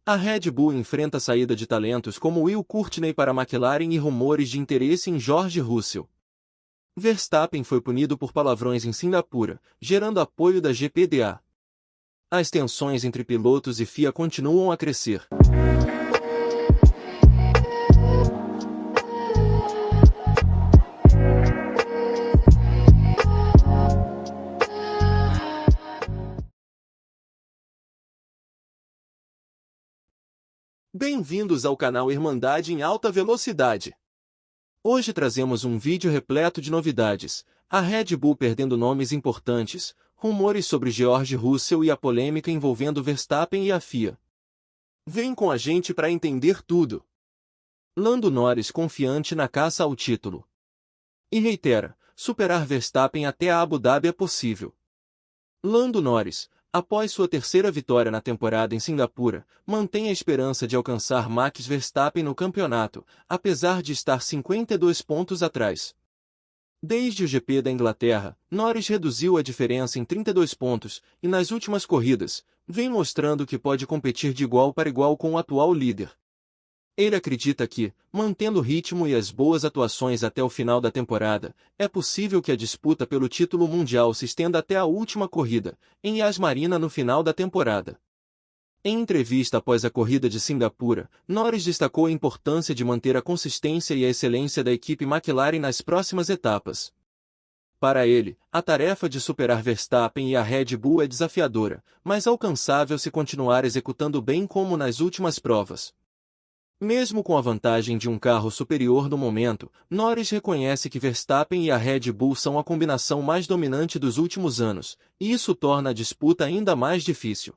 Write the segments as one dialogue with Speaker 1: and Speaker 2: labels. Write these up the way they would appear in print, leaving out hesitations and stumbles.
Speaker 1: A Red Bull enfrenta a saída de talentos como Will Courtney para a McLaren e rumores de interesse em George Russell. Verstappen foi punido por palavrões em Singapura, gerando apoio da GPDA. As tensões entre pilotos e FIA continuam a crescer. Bem-vindos ao canal Irmandade em Alta Velocidade. Hoje trazemos um vídeo repleto de novidades, a Red Bull perdendo nomes importantes, rumores sobre George Russell e a polêmica envolvendo Verstappen e a FIA. Vem com a gente para entender tudo. Lando Norris confiante na caça ao título. E reitera, superar Verstappen até a Abu Dhabi é possível. Lando Norris, após sua terceira vitória na temporada em Singapura, mantém a esperança de alcançar Max Verstappen no campeonato, apesar de estar 52 pontos atrás. Desde o GP da Inglaterra, Norris reduziu a diferença em 32 pontos, e nas últimas corridas, vem mostrando que pode competir de igual para igual com o atual líder. Ele acredita que, mantendo o ritmo e as boas atuações até o final da temporada, é possível que a disputa pelo título mundial se estenda até a última corrida, em Yas Marina no final da temporada. Em entrevista após a corrida de Singapura, Norris destacou a importância de manter a consistência e a excelência da equipe McLaren nas próximas etapas. Para ele, a tarefa de superar Verstappen e a Red Bull é desafiadora, mas alcançável se continuar executando bem como nas últimas provas. Mesmo com a vantagem de um carro superior no momento, Norris reconhece que Verstappen e a Red Bull são a combinação mais dominante dos últimos anos, e isso torna a disputa ainda mais difícil.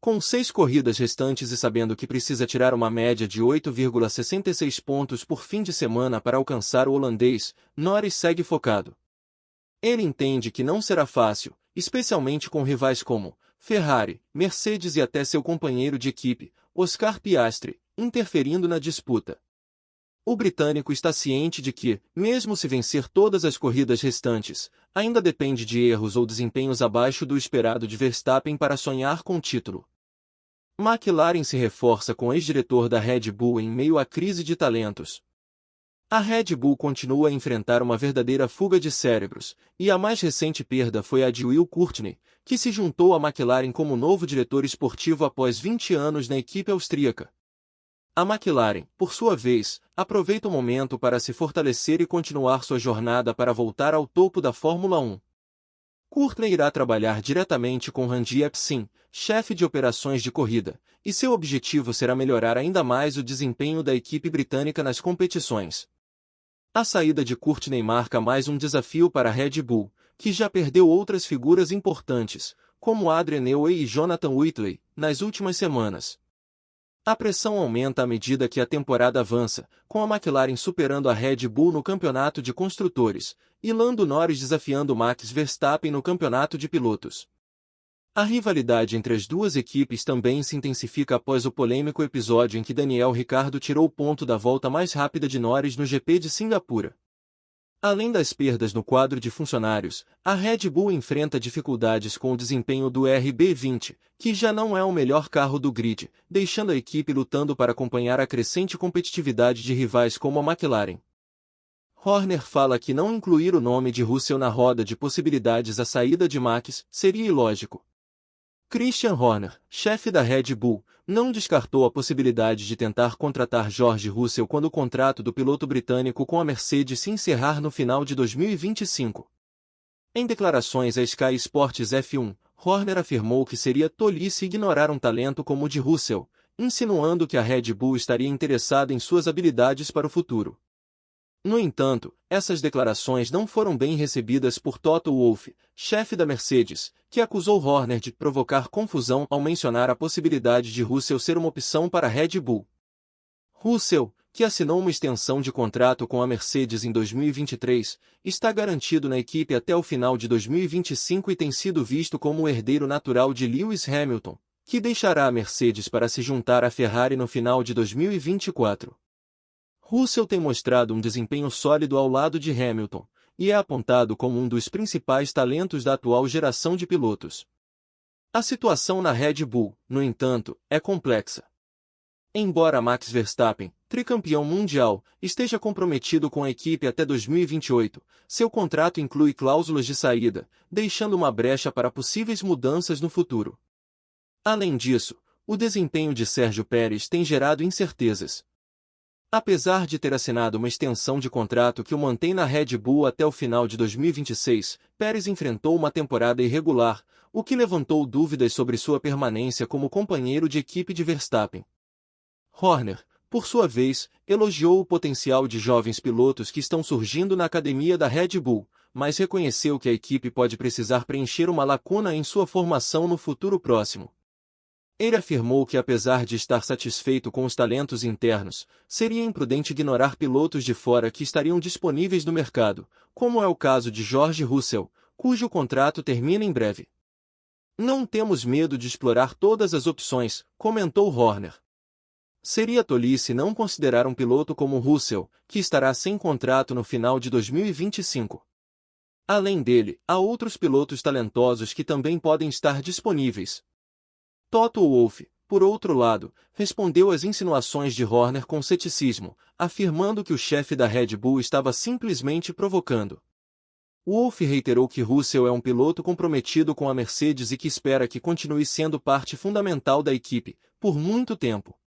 Speaker 1: Com 6 corridas restantes e sabendo que precisa tirar uma média de 8,66 pontos por fim de semana para alcançar o holandês, Norris segue focado. Ele entende que não será fácil, especialmente com rivais como Ferrari, Mercedes e até seu companheiro de equipe, Oscar Piastri, interferindo na disputa. O britânico está ciente de que, mesmo se vencer todas as corridas restantes, ainda depende de erros ou desempenhos abaixo do esperado de Verstappen para sonhar com o título. McLaren se reforça com o ex-diretor da Red Bull em meio à crise de talentos. A Red Bull continua a enfrentar uma verdadeira fuga de cérebros, e a mais recente perda foi a de Will Courtney, que se juntou à McLaren como novo diretor esportivo após 20 anos na equipe austríaca. A McLaren, por sua vez, aproveita o momento para se fortalecer e continuar sua jornada para voltar ao topo da Fórmula 1. Courtney irá trabalhar diretamente com Randy Epsin, chefe de operações de corrida, e seu objetivo será melhorar ainda mais o desempenho da equipe britânica nas competições. A saída de Courtney marca mais um desafio para a Red Bull, que já perdeu outras figuras importantes, como Adrian Newey e Jonathan Whitley, nas últimas semanas. A pressão aumenta à medida que a temporada avança, com a McLaren superando a Red Bull no campeonato de construtores, e Lando Norris desafiando Max Verstappen no campeonato de pilotos. A rivalidade entre as duas equipes também se intensifica após o polêmico episódio em que Daniel Ricciardo tirou o ponto da volta mais rápida de Norris no GP de Singapura. Além das perdas no quadro de funcionários, a Red Bull enfrenta dificuldades com o desempenho do RB20, que já não é o melhor carro do grid, deixando a equipe lutando para acompanhar a crescente competitividade de rivais como a McLaren. Horner fala que não incluir o nome de Russell na roda de possibilidades à saída de Max seria ilógico. Christian Horner, chefe da Red Bull, não descartou a possibilidade de tentar contratar George Russell quando o contrato do piloto britânico com a Mercedes se encerrar no final de 2025. Em declarações à Sky Sports F1, Horner afirmou que seria tolice ignorar um talento como o de Russell, insinuando que a Red Bull estaria interessada em suas habilidades para o futuro. No entanto, essas declarações não foram bem recebidas por Toto Wolff, chefe da Mercedes, que acusou Horner de provocar confusão ao mencionar a possibilidade de Russell ser uma opção para a Red Bull. Russell, que assinou uma extensão de contrato com a Mercedes em 2023, está garantido na equipe até o final de 2025 e tem sido visto como o herdeiro natural de Lewis Hamilton, que deixará a Mercedes para se juntar à Ferrari no final de 2024. Russell tem mostrado um desempenho sólido ao lado de Hamilton, e é apontado como um dos principais talentos da atual geração de pilotos. A situação na Red Bull, no entanto, é complexa. Embora Max Verstappen, tricampeão mundial, esteja comprometido com a equipe até 2028, seu contrato inclui cláusulas de saída, deixando uma brecha para possíveis mudanças no futuro. Além disso, o desempenho de Sérgio Pérez tem gerado incertezas. Apesar de ter assinado uma extensão de contrato que o mantém na Red Bull até o final de 2026, Pérez enfrentou uma temporada irregular, o que levantou dúvidas sobre sua permanência como companheiro de equipe de Verstappen. Horner, por sua vez, elogiou o potencial de jovens pilotos que estão surgindo na academia da Red Bull, mas reconheceu que a equipe pode precisar preencher uma lacuna em sua formação no futuro próximo. Ele afirmou que, apesar de estar satisfeito com os talentos internos, seria imprudente ignorar pilotos de fora que estariam disponíveis no mercado, como é o caso de George Russell, cujo contrato termina em breve. Não temos medo de explorar todas as opções, comentou Horner. Seria tolice não considerar um piloto como Russell, que estará sem contrato no final de 2025. Além dele, há outros pilotos talentosos que também podem estar disponíveis. Toto Wolff, por outro lado, respondeu às insinuações de Horner com ceticismo, afirmando que o chefe da Red Bull estava simplesmente provocando. Wolff reiterou que Russell é um piloto comprometido com a Mercedes e que espera que continue sendo parte fundamental da equipe, por muito tempo.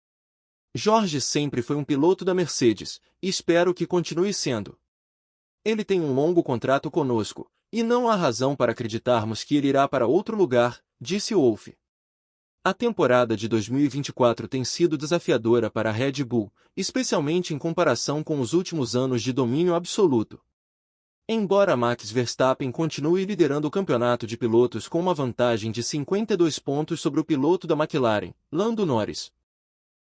Speaker 1: Jorge sempre foi um piloto da Mercedes, e espero que continue sendo. Ele tem um longo contrato conosco, e não há razão para acreditarmos que ele irá para outro lugar, disse Wolff. A temporada de 2024 tem sido desafiadora para a Red Bull, especialmente em comparação com os últimos anos de domínio absoluto. Embora Max Verstappen continue liderando o campeonato de pilotos com uma vantagem de 52 pontos sobre o piloto da McLaren, Lando Norris.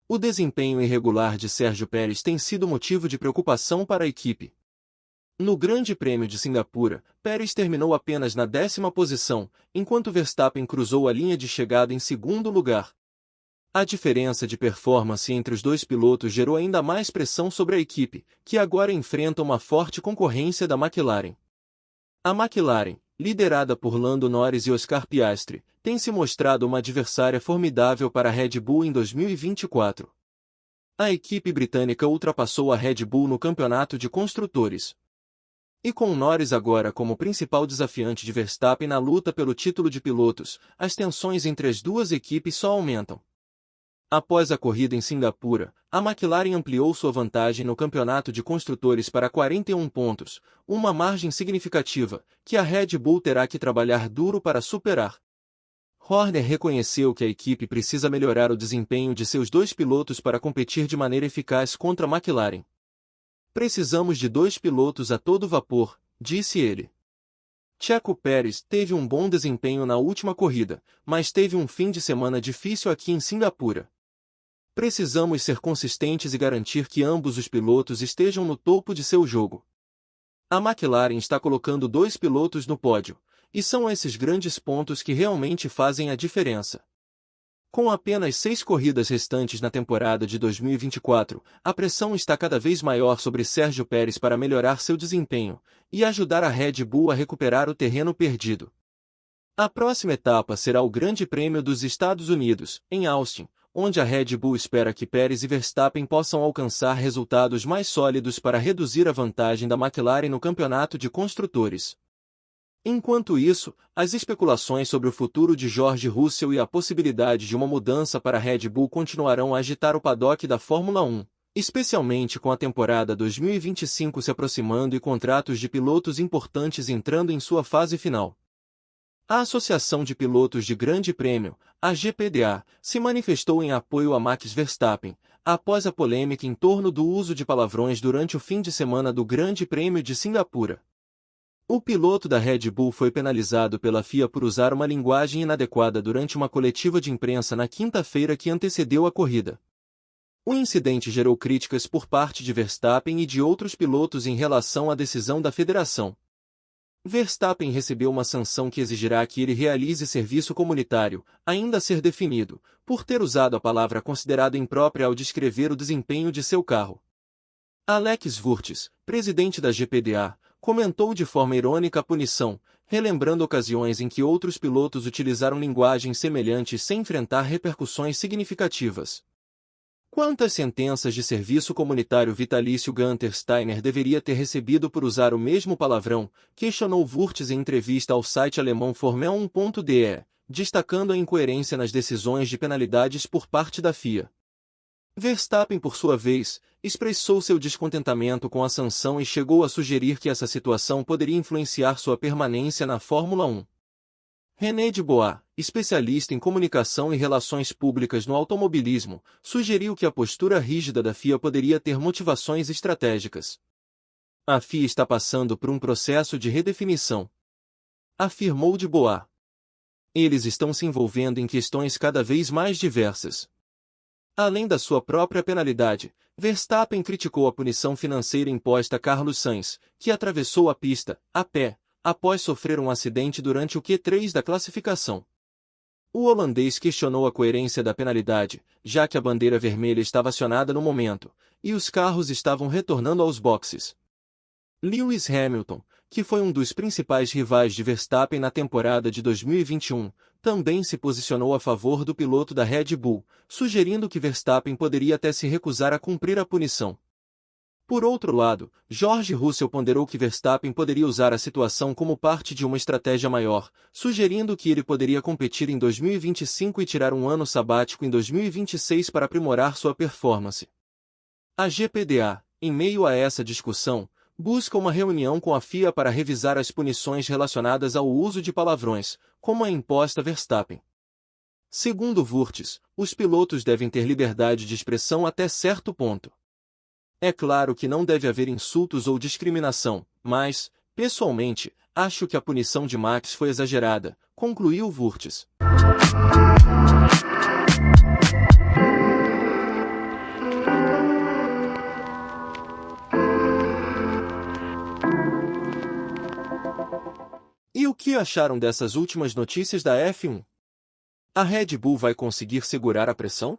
Speaker 1: O desempenho irregular de Sérgio Pérez tem sido motivo de preocupação para a equipe. No Grande Prêmio de Singapura, Pérez terminou apenas na 10ª posição, enquanto Verstappen cruzou a linha de chegada em segundo lugar. A diferença de performance entre os dois pilotos gerou ainda mais pressão sobre a equipe, que agora enfrenta uma forte concorrência da McLaren. A McLaren, liderada por Lando Norris e Oscar Piastri, tem se mostrado uma adversária formidável para a Red Bull em 2024. A equipe britânica ultrapassou a Red Bull no campeonato de construtores. E com Norris agora como principal desafiante de Verstappen na luta pelo título de pilotos, as tensões entre as duas equipes só aumentam. Após a corrida em Singapura, a McLaren ampliou sua vantagem no campeonato de construtores para 41 pontos, uma margem significativa, que a Red Bull terá que trabalhar duro para superar. Horner reconheceu que a equipe precisa melhorar o desempenho de seus dois pilotos para competir de maneira eficaz contra a McLaren. Precisamos de dois pilotos a todo vapor, disse ele. Checo Pérez teve um bom desempenho na última corrida, mas teve um fim de semana difícil aqui em Singapura. Precisamos ser consistentes e garantir que ambos os pilotos estejam no topo de seu jogo. A McLaren está colocando dois pilotos no pódio, e são esses grandes pontos que realmente fazem a diferença. Com apenas 6 corridas restantes na temporada de 2024, a pressão está cada vez maior sobre Sérgio Pérez para melhorar seu desempenho e ajudar a Red Bull a recuperar o terreno perdido. A próxima etapa será o Grande Prêmio dos Estados Unidos, em Austin, onde a Red Bull espera que Pérez e Verstappen possam alcançar resultados mais sólidos para reduzir a vantagem da McLaren no campeonato de construtores. Enquanto isso, as especulações sobre o futuro de George Russell e a possibilidade de uma mudança para a Red Bull continuarão a agitar o paddock da Fórmula 1, especialmente com a temporada 2025 se aproximando e contratos de pilotos importantes entrando em sua fase final. A Associação de Pilotos de Grande Prêmio, a GPDA, se manifestou em apoio a Max Verstappen, após a polêmica em torno do uso de palavrões durante o fim de semana do Grande Prêmio de Singapura. O piloto da Red Bull foi penalizado pela FIA por usar uma linguagem inadequada durante uma coletiva de imprensa na quinta-feira que antecedeu a corrida. O incidente gerou críticas por parte de Verstappen e de outros pilotos em relação à decisão da federação. Verstappen recebeu uma sanção que exigirá que ele realize serviço comunitário, ainda a ser definido, por ter usado a palavra considerada imprópria ao descrever o desempenho de seu carro. Alex Wurtz, presidente da GPDA, comentou de forma irônica a punição, relembrando ocasiões em que outros pilotos utilizaram linguagem semelhante sem enfrentar repercussões significativas. Quantas sentenças de serviço comunitário vitalício Gunter Steiner deveria ter recebido por usar o mesmo palavrão? Questionou Wurtz em entrevista ao site alemão Formel1.de, destacando a incoerência nas decisões de penalidades por parte da FIA. Verstappen, por sua vez, expressou seu descontentamento com a sanção e chegou a sugerir que essa situação poderia influenciar sua permanência na Fórmula 1. René de Bois, especialista em comunicação e relações públicas no automobilismo, sugeriu que a postura rígida da FIA poderia ter motivações estratégicas. A FIA está passando por um processo de redefinição, afirmou de Bois. Eles estão se envolvendo em questões cada vez mais diversas. Além da sua própria penalidade, Verstappen criticou a punição financeira imposta a Carlos Sainz, que atravessou a pista, a pé, após sofrer um acidente durante o Q3 da classificação. O holandês questionou a coerência da penalidade, já que a bandeira vermelha estava acionada no momento, e os carros estavam retornando aos boxes. Lewis Hamilton, que foi um dos principais rivais de Verstappen na temporada de 2021, também se posicionou a favor do piloto da Red Bull, sugerindo que Verstappen poderia até se recusar a cumprir a punição. Por outro lado, George Russell ponderou que Verstappen poderia usar a situação como parte de uma estratégia maior, sugerindo que ele poderia competir em 2025 e tirar um ano sabático em 2026 para aprimorar sua performance. A GPDA, em meio a essa discussão, busca uma reunião com a FIA para revisar as punições relacionadas ao uso de palavrões, como a imposta a Verstappen. Segundo Wurtz, os pilotos devem ter liberdade de expressão até certo ponto. É claro que não deve haver insultos ou discriminação, mas, pessoalmente, acho que a punição de Max foi exagerada, concluiu Wurtz. E o que acharam dessas últimas notícias da F1? A Red Bull vai conseguir segurar a pressão?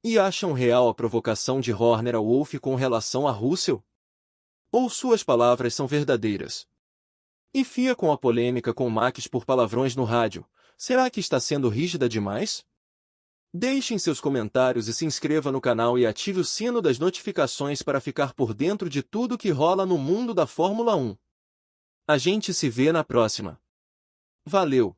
Speaker 1: E acham real a provocação de Horner ao Wolff com relação a Russell? Ou suas palavras são verdadeiras? E FIA com a polêmica com Max por palavrões no rádio, será que está sendo rígida demais? Deixem seus comentários e se inscreva no canal e ative o sino das notificações para ficar por dentro de tudo que rola no mundo da Fórmula 1. A gente se vê na próxima. Valeu!